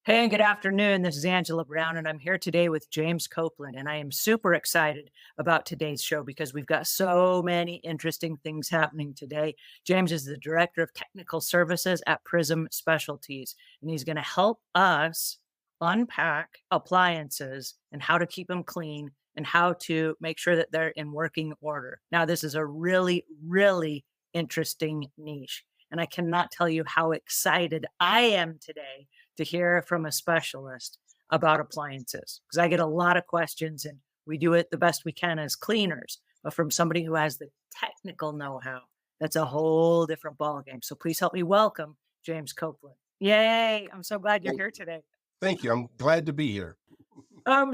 Hey, and good afternoon. This is Angela Brown, and I'm here today with James Copeland. And I am super excited about today's show because we've got so many interesting things happening today. James is the Director of Technical Services at Prism Specialties, and he's going to help us unpack appliances and how to keep them clean and how to make sure that they're in working order. Now, this is a really, really interesting niche, and I cannot tell you how excited I am today to hear from a specialist about appliances because I get a lot of questions and we do it the best we can as cleaners, but from somebody who has the technical know-how, that's a whole different ballgame. So please help me welcome James Copeland. Yay. I'm so glad you're Thank here today. thank you. I'm glad to be here.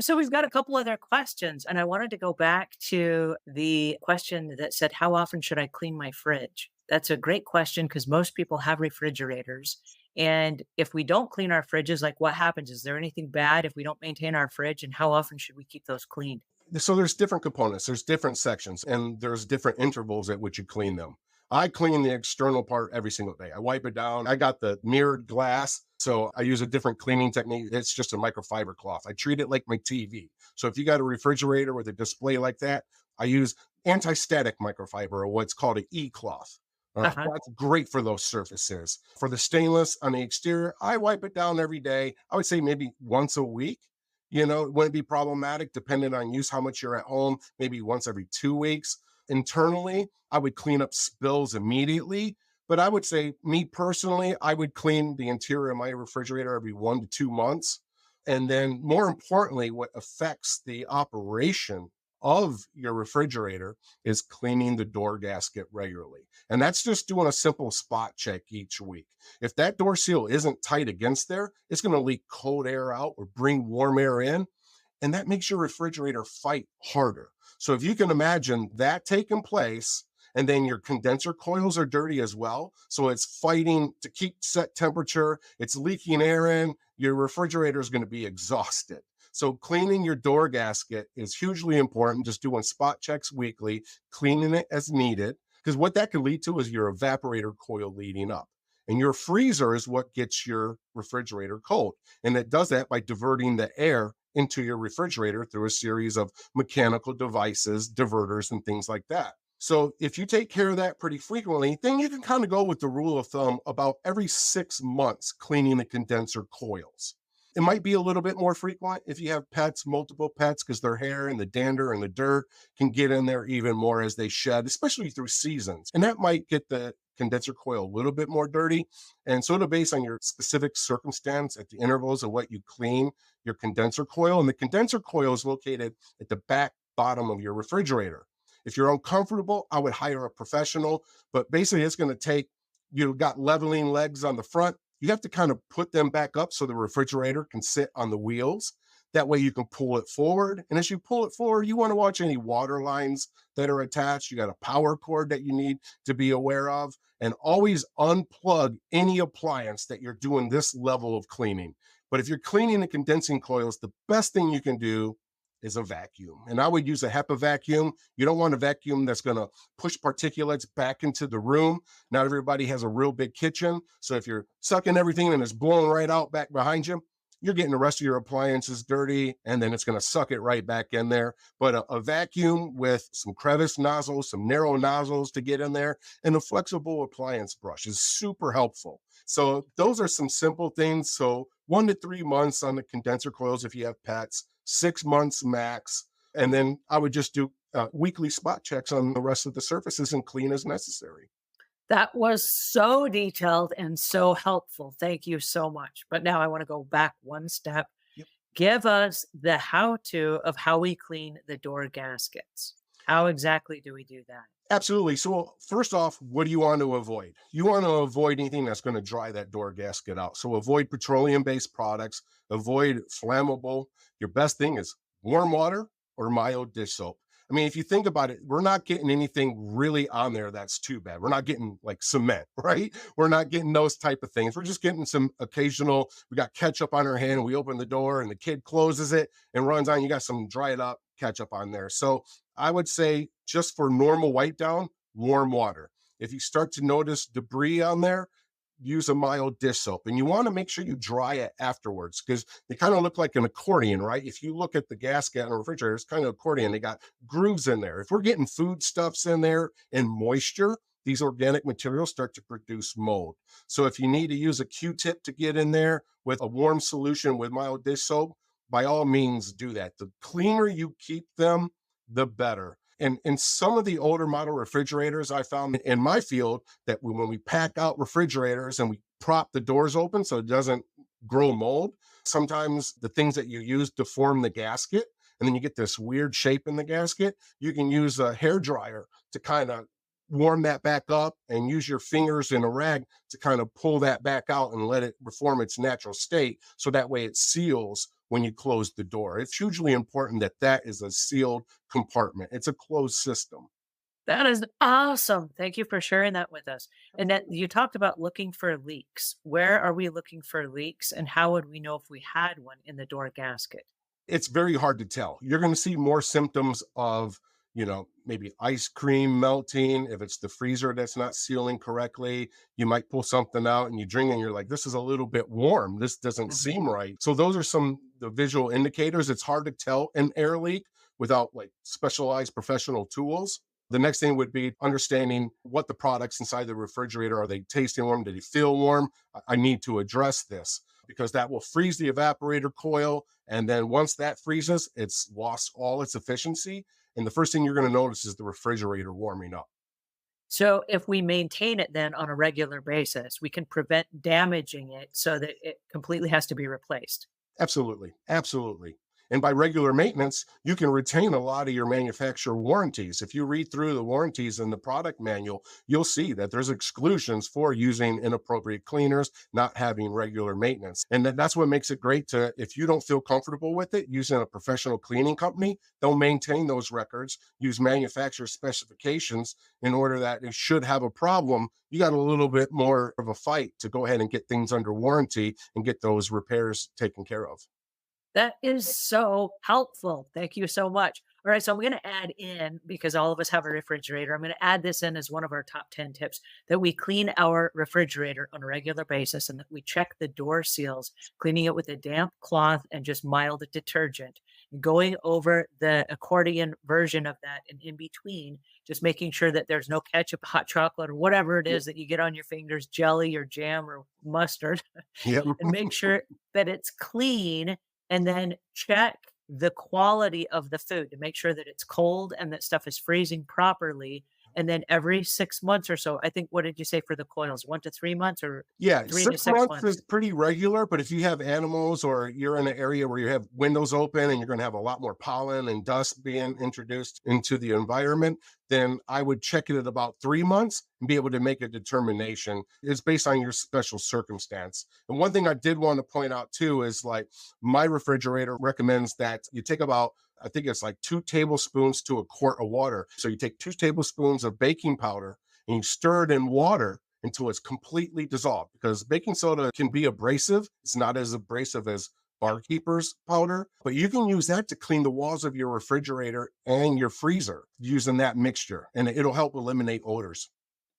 So we've got a couple other questions, and I wanted to go back to the question that said, how often should I clean my fridge? That's a great question because most people have refrigerators. And if we don't clean our fridges, like what happens? Is there anything bad if we don't maintain our fridge? And how often should we keep those cleaned? So there's different components, there's different sections, and there's different intervals at which you clean them. I clean the external part every single day. I wipe it down. I got the mirrored glass, so I use a different cleaning technique. It's just a microfiber cloth. I treat it like my TV. So if you got a refrigerator with a display like that, I use anti-static microfiber or what's called an e-cloth. Uh-huh. That's great for those surfaces. For the stainless on the exterior, I wipe it down every day. I would say maybe once a week. It wouldn't be problematic depending on use, how much you're at home, maybe once every 2 weeks. Internally, I would clean up spills immediately. But I would say, me personally, I would clean the interior of my refrigerator every 1 to 2 months. And then, more importantly, what affects the operation of your refrigerator is cleaning the door gasket regularly. And that's just doing a simple spot check each week. If that door seal isn't tight against there, it's going to leak cold air out or bring warm air in. And that makes your refrigerator fight harder. So if you can imagine that taking place, and then your condenser coils are dirty as well. So it's fighting to keep set temperature. It's leaking air in. Your refrigerator is going to be exhausted. So cleaning your door gasket is hugely important. Just doing spot checks weekly, cleaning it as needed. Because what that can lead to is your evaporator coil leading up. And your freezer is what gets your refrigerator cold. And it does that by diverting the air into your refrigerator through a series of mechanical devices, diverters, and things like that. So if you take care of that pretty frequently, then you can kind of go with the rule of thumb about every 6 months cleaning the condenser coils. It might be a little bit more frequent if you have pets, multiple pets, because their hair and the dander and the dirt can get in there even more as they shed, especially through seasons. And that might get the condenser coil a little bit more dirty. And sort of based on your specific circumstance at the intervals of what you clean your condenser coil. And the condenser coil is located at the back bottom of your refrigerator. If you're uncomfortable, I would hire a professional, but basically it's going to take, you've got leveling legs on the front. You have to kind of put them back up so the refrigerator can sit on the wheels. That way you can pull it forward. And as you pull it forward, you want to watch any water lines that are attached. You got a power cord that you need to be aware of, and always unplug any appliance that you're doing this level of cleaning. But if you're cleaning the condensing coils, the best thing you can do is a vacuum. And I would use a HEPA vacuum. You don't want a vacuum that's going to push particulates back into the room. Not everybody has a real big kitchen. So if you're sucking everything and it's blowing right out back behind you, you're getting the rest of your appliances dirty, and then it's going to suck it right back in there. But a vacuum with some crevice nozzles, some narrow nozzles to get in there, and a flexible appliance brush is super helpful. So those are some simple things. So 1 to 3 months on the condenser coils if you have pets, 6 months max. And then I would just do weekly spot checks on the rest of the surfaces and clean as necessary. That was so detailed and so helpful. Thank you so much. But now I want to go back one step. Yep. Give us the how to of how we clean the door gaskets. How exactly do we do that? Absolutely. So first off, what do you want to avoid? You want to avoid anything that's going to dry that door gasket out. So avoid petroleum-based products, avoid flammable. Your best thing is warm water or mild dish soap. I mean, if you think about it, we're not getting anything really on there that's too bad. We're not getting like cement, right? We're not getting those type of things. We're just getting some occasional, we got ketchup on our hand and we open the door and the kid closes it and runs on. You got some dried up ketchup on there. So I would say just for normal wipe down, warm water. If you start to notice debris on there, use a mild dish soap, and you want to make sure you dry it afterwards because they kind of look like an accordion, right? If you look at the gasket on a refrigerator, it's kind of accordion. They got grooves in there. If we're getting foodstuffs in there and moisture, these organic materials start to produce mold. So if you need to use a Q-tip to get in there with a warm solution with mild dish soap, by all means do that. The cleaner you keep them, the better. And in some of the older model refrigerators, I found in my field that when we pack out refrigerators and we prop the doors open so it doesn't grow mold, sometimes the things that you use deform the gasket. And then you get this weird shape in the gasket. You can use a hair dryer to kind of warm that back up and use your fingers in a rag to kind of pull that back out and let it reform its natural state. So that way it seals when you close the door. It's hugely important that that is a sealed compartment. It's a closed system. That is awesome. Thank you for sharing that with us. And that you talked about looking for leaks. Where are we looking for leaks and how would we know if we had one in the door gasket? It's very hard to tell. You're going to see more symptoms of, maybe ice cream melting. If it's the freezer that's not sealing correctly, you might pull something out and you drink it and you're like, this is a little bit warm. This doesn't Mhm. seem right. So those are some the visual indicators. It's hard to tell an air leak without like specialized professional tools. The next thing would be understanding what the products inside the refrigerator are. They tasting warm? Do they feel warm? I need to address this because that will freeze the evaporator coil. And then once that freezes, it's lost all its efficiency. And the first thing you're going to notice is the refrigerator warming up. So if we maintain it then on a regular basis, we can prevent damaging it so that it completely has to be replaced. Absolutely. Absolutely. And by regular maintenance, you can retain a lot of your manufacturer warranties. If you read through the warranties in the product manual, you'll see that there's exclusions for using inappropriate cleaners, not having regular maintenance. And that's what makes it great to, if you don't feel comfortable with it, using a professional cleaning company, they'll maintain those records, use manufacturer specifications in order that it should have a problem. You got a little bit more of a fight to go ahead and get things under warranty and get those repairs taken care of. That is so helpful. Thank you so much. All right, so I'm going to add in because all of us have a refrigerator. I'm going to add this in as one of our top 10 tips that we clean our refrigerator on a regular basis and that we check the door seals, cleaning it with a damp cloth and just mild detergent. Going over the accordion version of that and in between, just making sure that there's no ketchup, hot chocolate, or whatever it is that you get on your fingers, jelly or jam or mustard, Yep. and make sure that it's clean and then check the quality of the food to make sure that it's cold and that stuff is freezing properly. And then every 6 months or so, I think, what did you say for the coils? 1 to 3 months or Yeah, 3 to 6 6 months months? is pretty regular, but if you have animals or you're in an area where you have windows open and you're gonna have a lot more pollen and dust being introduced into the environment, then I would check it at about 3 months and be able to make a determination. It's based on your special circumstance. And one thing I did want to point out too is like my refrigerator recommends that you take about I think it's like 2 tablespoons to a quart of water. So you take 2 tablespoons of baking powder and you stir it in water until it's completely dissolved because baking soda can be abrasive. It's not as abrasive as barkeeper's powder, but you can use that to clean the walls of your refrigerator and your freezer using that mixture, and it'll help eliminate odors.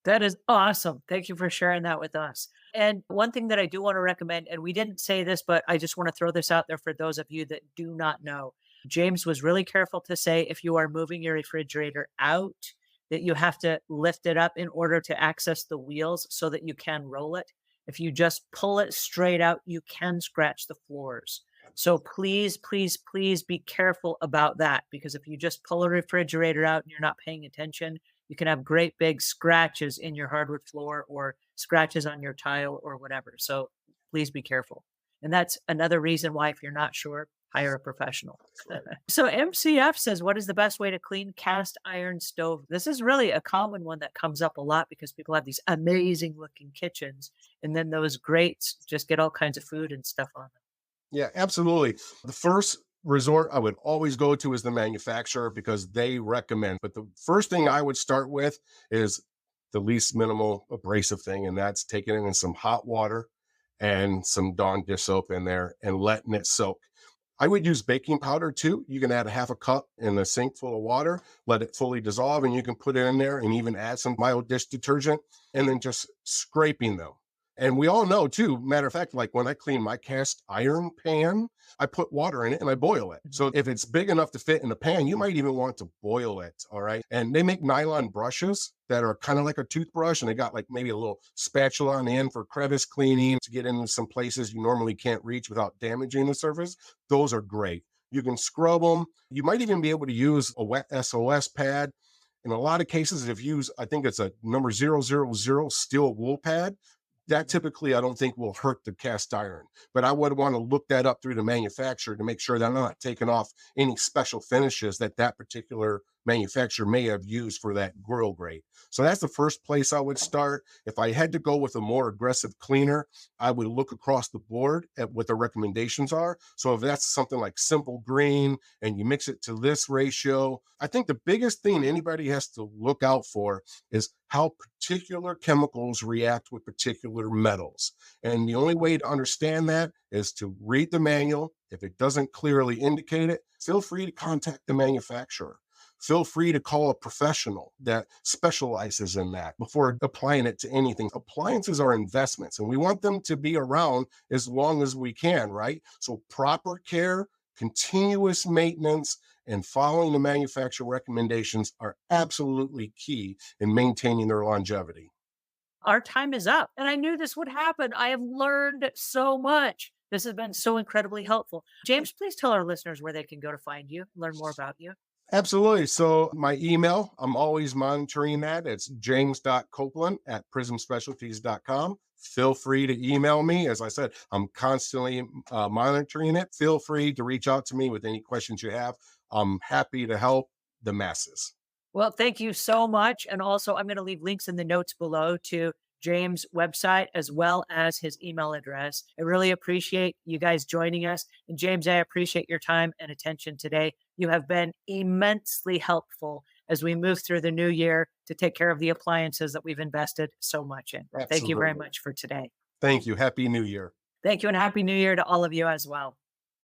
That is awesome. Thank you for sharing that with us. And one thing that I do want to recommend, and we didn't say this, but I just want to throw this out there for those of you that do not know. James was really careful to say if you are moving your refrigerator out, that you have to lift it up in order to access the wheels so that you can roll it. If you just pull it straight out, you can scratch the floors. So please, please, please be careful about that because if you just pull a refrigerator out and you're not paying attention, you can have great big scratches in your hardwood floor or scratches on your tile or whatever. So please be careful. And that's another reason why, if you're not sure, hire a professional. That's right. So MCF says, what is the best way to clean cast iron stove? This is really a common one that comes up a lot because people have these amazing looking kitchens and then those grates just get all kinds of food and stuff on them. Yeah, absolutely. The first resort I would always go to is the manufacturer because they recommend. But the first thing I would start with is the least minimal abrasive thing, and that's taking it in some hot water and some Dawn dish soap in there and letting it soak. I would use baking powder too. You can add a half a cup in a sink full of water, let it fully dissolve, and you can put it in there and even add some mild dish detergent and then just scraping them. And we all know too, matter of fact, like when I clean my cast iron pan, I put water in it and I boil it. Mhm. So if it's big enough to fit in the pan, you might even want to boil it. All right. And they make nylon brushes that are kind of like a toothbrush, and they got like maybe a little spatula on the end for crevice cleaning to get into some places you normally can't reach without damaging the surface. Those are great. You can scrub them. You might even be able to use a wet SOS pad. In a lot of cases, if you use, I think it's a number 000 steel wool pad, that typically I don't think will hurt the cast iron. But I would want to look that up through the manufacturer to make sure that I'm not taking off any special finishes that that particular manufacturer may have used for that grill grate. So that's the first place I would start. If I had to go with a more aggressive cleaner, I would look across the board at what the recommendations are. So if that's something like simple green and you mix it to this ratio, I think the biggest thing anybody has to look out for is how particular chemicals react with particular metals. And the only way to understand that is to read the manual. If it doesn't clearly indicate it, feel free to contact the manufacturer. Feel free to call a professional that specializes in that before applying it to anything. Appliances are investments and we want them to be around as long as we can, right? So, proper care, continuous maintenance, and following the manufacturer recommendations are absolutely key in maintaining their longevity. Our time is up, and I knew this would happen. I have learned so much. This has been so incredibly helpful. James, please tell our listeners where they can go to find you, learn more about you. Absolutely. So my email, I'm always monitoring that. It's james.copeland at prismspecialties.com. Feel free to email me. As I said, I'm constantly monitoring it. Feel free to reach out to me with any questions you have. I'm happy to help the masses. Well, thank you so much. And also, I'm going to leave links in the notes below to James' website as well as his email address. I really appreciate you guys joining us. And James, I appreciate your time and attention today. You have been immensely helpful as we move through the new year to take care of the appliances that we've invested so much in. Thank you very Absolutely. much for today. Thank you. Happy New Year. Thank you and Happy New Year to all of you as well.